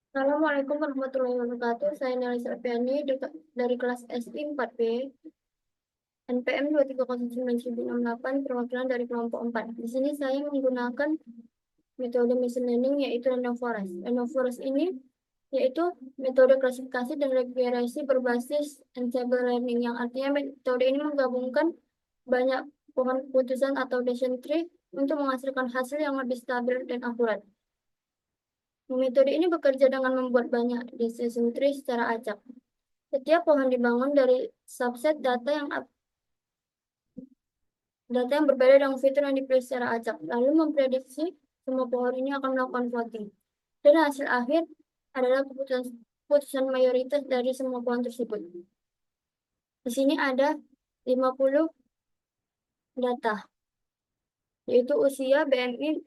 Assalamualaikum warahmatullahi wabarakatuh. Saya Nelly Selviani dari kelas SI 4B, NPM 2309068, perwakilan dari kelompok 4. Di sini saya menggunakan metode machine learning yaitu random forest. Random forest ini yaitu metode klasifikasi dan regresi berbasis ensemble learning, yang artinya metode ini menggabungkan banyak pohon keputusan atau decision tree untuk menghasilkan hasil yang lebih stabil dan akurat. Metode ini bekerja dengan membuat banyak decision tree secara acak. Setiap pohon dibangun dari subset data yang berbeda dengan fitur yang dipilih secara acak, lalu memprediksi semua pohon ini akan melakukan voting. Dan hasil akhir adalah keputusan mayoritas dari semua pohon tersebut. Di sini ada 50 data, yaitu usia, BMI,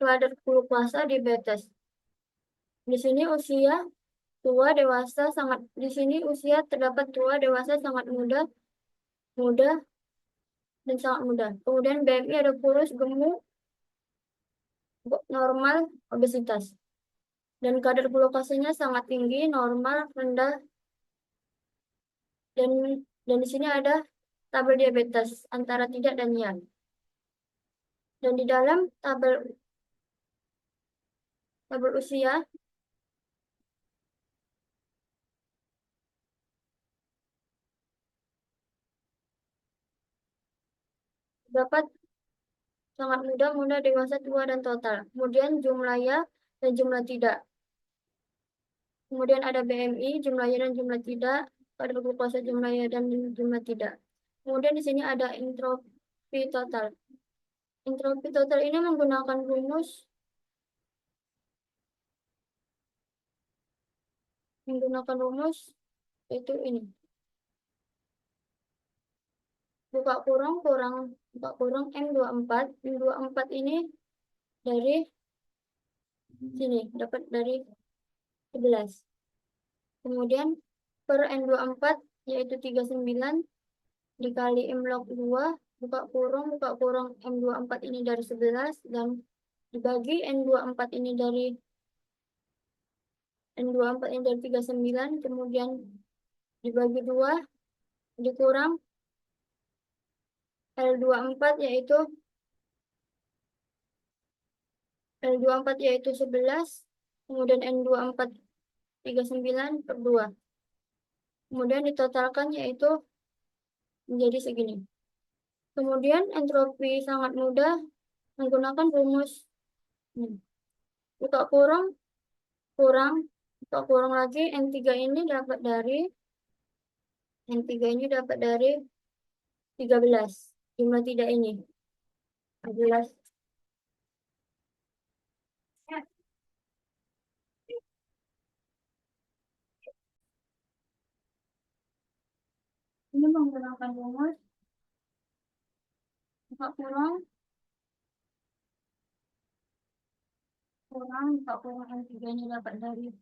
kadar glukosa, diabetes. Di sini usia tua, dewasa, di sini usia terdapat tua, dewasa, sangat muda, muda, dan sangat mudah. Kemudian BMI ada kurus, gemuk, normal, obesitas. Dan kadar glukosanya sangat tinggi, normal, rendah, dan di sini ada tabel diabetes antara tidak dan ya. Dan di dalam tabel usia dapat sangat muda, muda, dewasa, tua, dan total. Kemudian jumlah ya dan jumlah tidak. Kemudian ada BMI, jumlah ya dan jumlah tidak, kadar glukosa, jumlah ya dan jumlah tidak. Kemudian di sini ada entropi total. Entropi total ini menggunakan rumus itu ini. Buka kurung kurang buka kurung M24. M24 ini dari sini dapat dari 11. Kemudian per N24 yaitu 39 dikali M log 2, buka kurung M24 ini dari 11 dan dibagi N24 ini dari 39, kemudian dibagi 2 dikurang L24 yaitu 11, kemudian N24 39 per 2. Kemudian ditotalkan yaitu menjadi segini. Kemudian entropi sangat mudah menggunakan rumus buka kurung buka kurung lagi N3 ini dapat dari 13. Jumlah tidak ini 13. Ini menggunakan rumus buka kurung buka kurung N3 ini dapat dari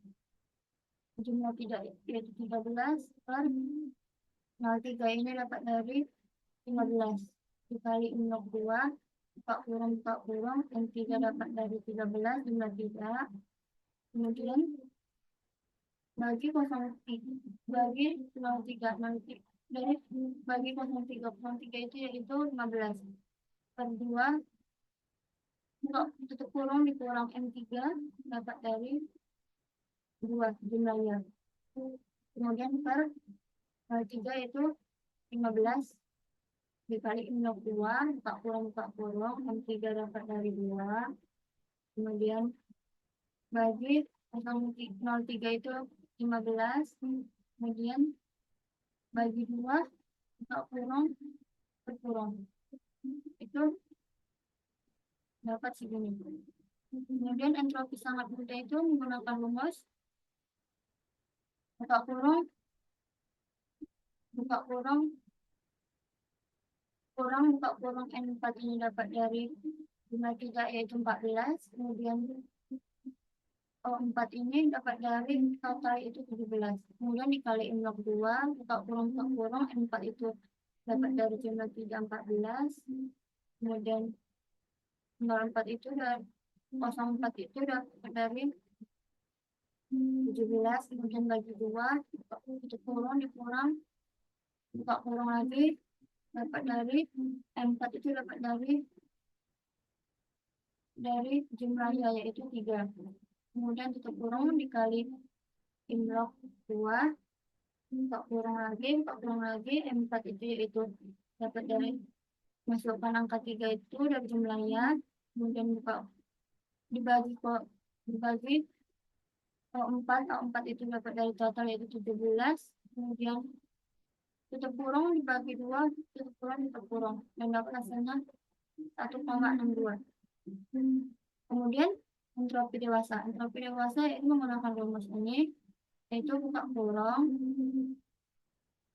jumlah tidak yaitu 13 per 03 ini dapat dari 15 dikali 02 buka kurung N3 dapat dari 13 jumlah 3, kemudian bagi 03 nanti dari bagi 03 itu yaitu 15 per 2 tutup kurung dikurang M3 dapat dari 2 jumlahnya, kemudian per 3 itu 15 dikali 02 buka kurung M3 dapat dari 2, kemudian bagi 03 itu 15, kemudian bagi 2 buka kurung per kurung itu dapat segini. Kemudian entropi sangat mudah itu menggunakan rumus buka kurung buka kurung N4 ini dapat dari jumlah 3 yaitu 14, kemudian 4 ini dapat dari total itu 17, kemudian dikali M log 2 buka kurung N4 itu dapat dari jumlah 3 14, kemudian 04 itu dan 04 itu dapat dari 17, kemudian bagi 2, itu kurang, dikurang, buka kurang lagi, dapat dari M4 itu dapat dari jumlahnya yaitu 3. Kemudian tutup kurung dikali imlog 2, buka kurang lagi, M4 itu yaitu dapat dari masukkan angka 3 itu dari jumlahnya, kemudian buka dibagi kok dibagi O4 itu dapat dari total yaitu 17, kemudian tutup kurung dibagi 2, tutup kurung dan dapat hasilnya 1,62. Kemudian entropi dewasa itu menggunakan rumus ini, yaitu buka kurung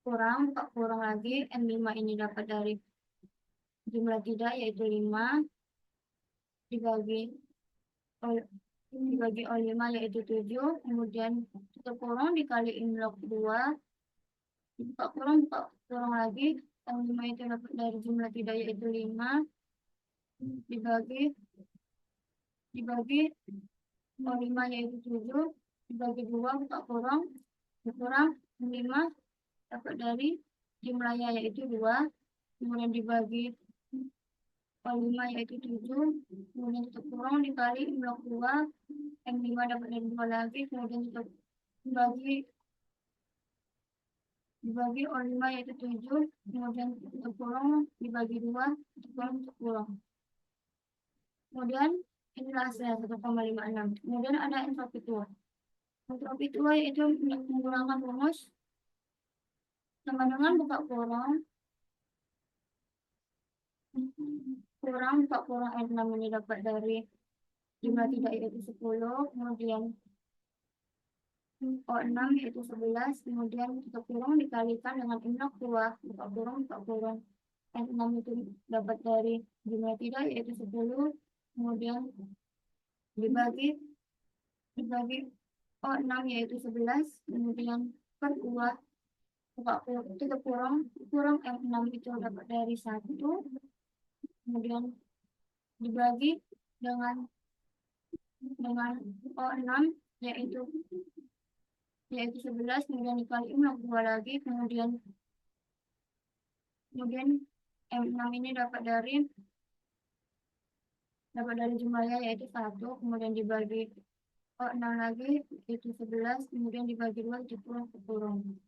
buka kurung lagi, M5 ini dapat dari jumlah tidak yaitu 5 dibagi O5 yaitu 7, kemudian tutup kurung dikali imlog 2, buka kurung lagi, M5 itu dapat dari jumlah tidak yaitu 5 dibagi O5 yaitu 7, dibagi 2, buka kurung dikurang 5 dapat dari jumlahnya yaitu 2, kemudian dibagi O5 yaitu 7, kemudian tutup kurung dikali imlog 2, M5 dapat dari 2 lagi, kemudian tutup dibagi O5 yaitu 7, kemudian tutup kurung dibagi 2, tutup kurung. Kemudian inilah hasilnya 1,56. Kemudian ada entropi tua. Entropi tua yaitu menggunakan rumus sama dengan buka kurung buka kurung N6 ini dapat dari jumlah tidak yaitu 10, kemudian O6 yaitu 11, kemudian tutup kurung dikalikan dengan imlog 2, buka kurung N6 itu dapat dari jumlah tidak yaitu 10, kemudian dibagi O6 yaitu 11, kemudian per 2, tutup kurung M6 itu dapat dari 1, kemudian dibagi dengan O6 yaitu 11, kemudian dikali imlog 2 lagi, kemudian M6 ini dapat dari jumlahnya yaitu 1, kemudian dibagi O6 lagi yaitu 11, kemudian dibagi 2 itu kurung.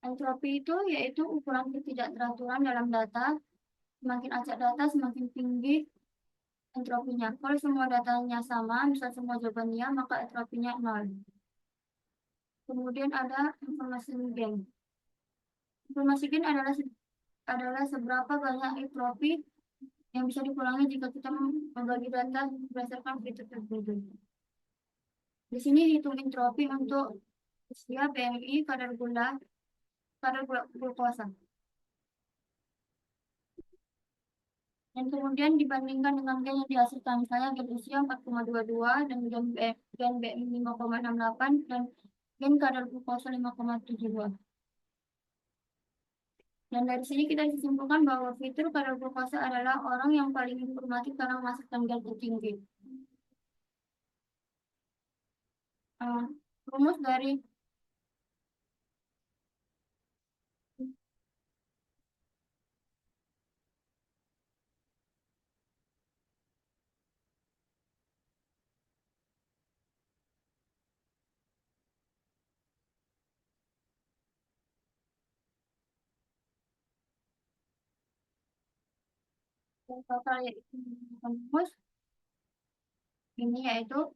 Entropi itu yaitu ukuran ketidakteraturan dalam data. Semakin acak data, semakin tinggi entropinya. Kalau semua datanya sama, misal semua jawabannya, maka entropinya 0. Kemudian ada informasi gain. Informasi gain adalah seberapa banyak entropi yang bisa dikurangi jika kita membagi data berdasarkan fitur tertentu. Di sini hitung entropi untuk usia, BMI, kadar glukosa. Dan kemudian dibandingkan dengan gen yang dihasilkan, misalnya gen usia 4,22 dan gen BMI 5,68 dan gen kadar glukosa 5,72. Dan dari sini kita disimpulkan bahwa fitur kadar glukosa adalah orang yang paling informatif karena menghasilkan gen tertinggi. Rumus dari total yaitu rumus ini yaitu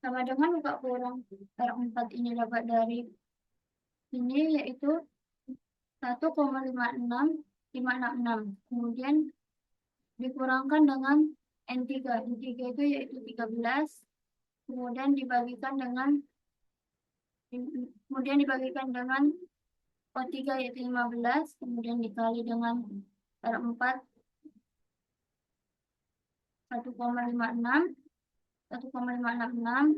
sama dengan buka kurung R4 ini dapat dari ini yaitu 1,56566. Kemudian dikurangkan dengan N3. N3 itu yaitu 13. Kemudian dibagikan dengan O3 yaitu 15. Kemudian dikali dengan R4 1,566.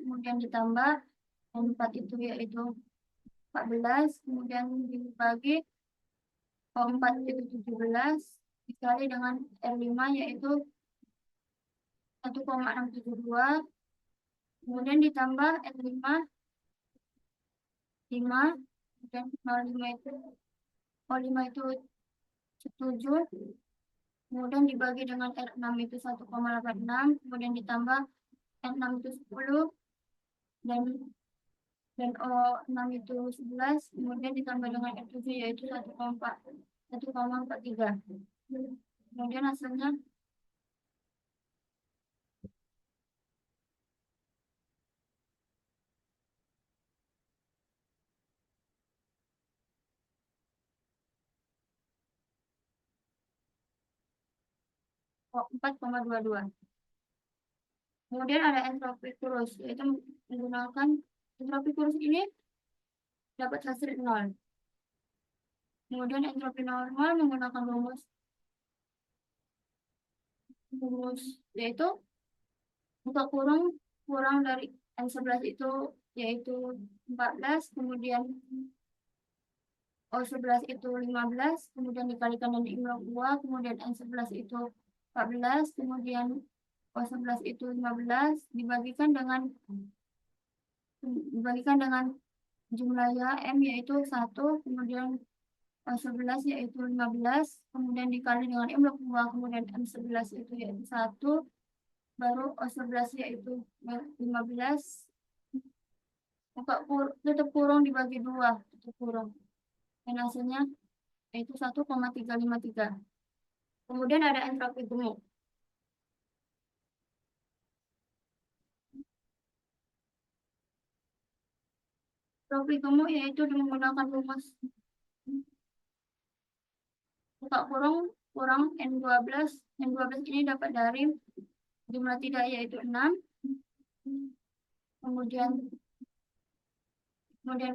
Kemudian ditambah N4 itu yaitu 14. Kemudian dibagi O4 itu 17 dikali dengan R5 yaitu 1,672, kemudian ditambah N5 5, dan 0,5 itu 7, kemudian dibagi dengan R6 itu 1,86, kemudian ditambah N6 itu 10, dan O6 itu 11, kemudian ditambah dengan R7 yaitu 1,43. Kemudian hasilnya 4,22. Kemudian ada entropi kurus, yaitu menggunakan entropi kurus ini dapat hasil 0. Kemudian entropi normal menggunakan rumus yaitu buka kurung kurang dari N11 itu yaitu 14, kemudian O11 itu 15, kemudian dikalikan dengan imlog 2, kemudian N11 itu 14, kemudian O11 itu 15, dibagikan dengan jumlahnya M yaitu 1, kemudian O11 yaitu 15, kemudian dikali dengan M log 2, kemudian M11 itu yaitu 1, baru O11 yaitu 15, tutup kurung dibagi 2, tutup kurung. Dan hasilnya yaitu 1,353. Kemudian ada entropi gemuk. Entropi gemuk yaitu menggunakan rumus buka kurung kurang N12. N12 ini dapat dari jumlah tidak yaitu 6. Kemudian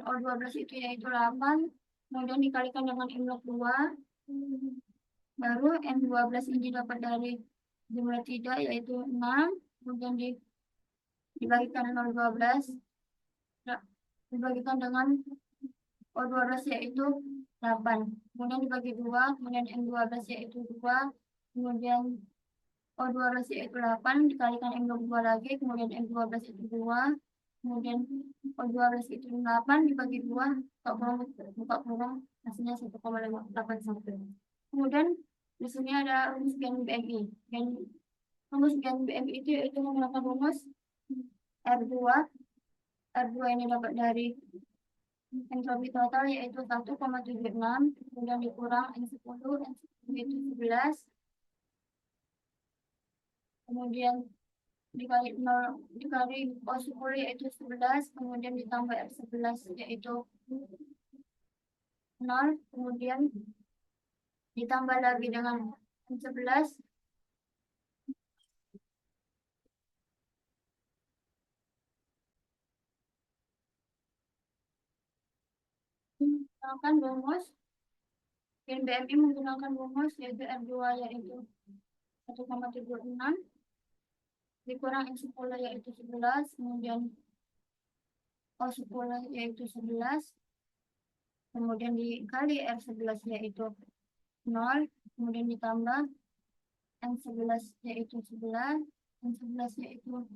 O12 itu yaitu 8. Kemudian dikalikan dengan M log 2. Baru N12 ini dapat dari jumlah tidak yaitu 6. Kemudian dibagikan dengan 12. Dibagikan dengan O12 yaitu 8. Kemudian dibagi 2. Kemudian M12 yaitu 2. Kemudian O12 yaitu 8. Dikalikan M log 2 lagi. Kemudian M12 itu 2. Kemudian O12 itu 8 dibagi 2. Buka kurung hasilnya 1,81. Kemudian di sini ada rumus gen BMI. Rumus gen BMI itu yaitu menggunakan rumus R2. R2 ini dapat dari entropi total yaitu 1,76, kemudian dikurang N10 itu 11, kemudian dikali 0, dikali O10 yaitu 11, kemudian ditambah R11 yaitu 0, kemudian ditambah lagi dengan N11, menggunakan rumus gen BMI menggunakan rumus yaitu R2 yaitu 1,76 dikurang N10 yaitu 11, kemudian O10 yaitu 11, kemudian dikali R11 yaitu 0, kemudian ditambah N11 yaitu 11, N11 yaitu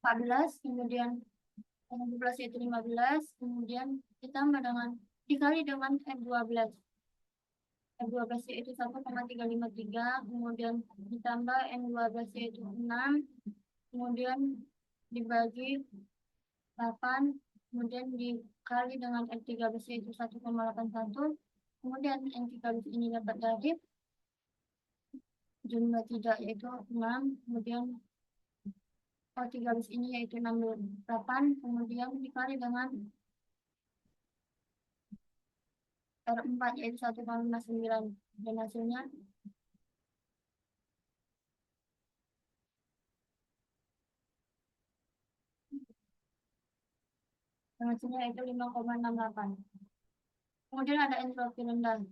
14, kemudian N11 yaitu 15, kemudian ditambah dengan dikali dengan R12. R12 yaitu 1,353, kemudian ditambah N12 yaitu 6, kemudian dibagi 8, kemudian dikali dengan N13 yaitu 1,81, kemudian N13 ini dapat dari jumlah tidak yaitu 6, kemudian O13 ini yaitu 68, kemudian dikali dengan R4 yaitu 1,59, dan hasilnya itu 5,68. Kemudian ada entropi rendah.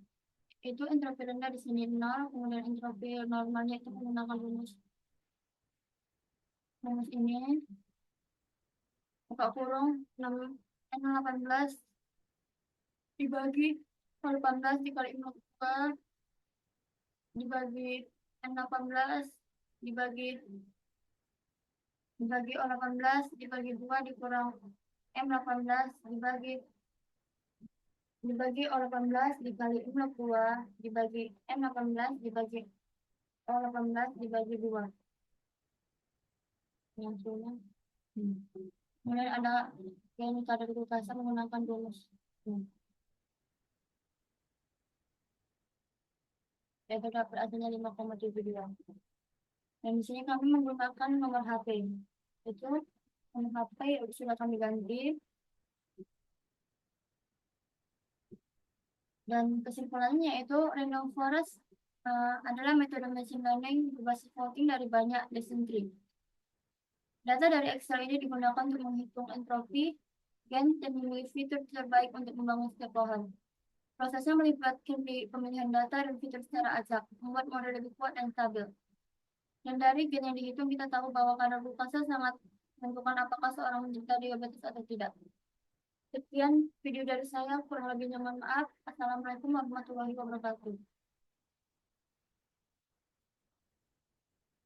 Itu entropi rendah di sini 0, kemudian entropi normalnya itu menggunakan rumus ini. Buka kurung 18 dibagi 18 dikali 2 dibagi N18 dibagi O18 dibagi 2 dikurang M18 dibagi O18 dikali M22 dibagi M18 dibagi O18 dibagi 2. Yang hasilnya. Kemudian ada yang kadar glukosa menggunakan rumus. Yaitu dapat hasilnya 5,72. Dan di sini kami menggunakan nomor HP. Itu nomor HP sudah kami ganti. Dan kesimpulannya yaitu random forest adalah metode machine learning berbasis voting dari banyak decision tree. Data dari Excel ini digunakan untuk menghitung entropi gen dan memilih fitur terbaik untuk membangun setiap pohon. Prosesnya melibatkan pemilihan data dan fitur secara acak, membuat model lebih kuat dan stabil. Dan dari gen yang dihitung kita tahu bahwa kadar glukose sangat menentukan apakah seorang menderita diabetes atau tidak. Sekian video dari saya, kurang lebihnya mohon maaf. Assalamualaikum warahmatullahi wabarakatuh.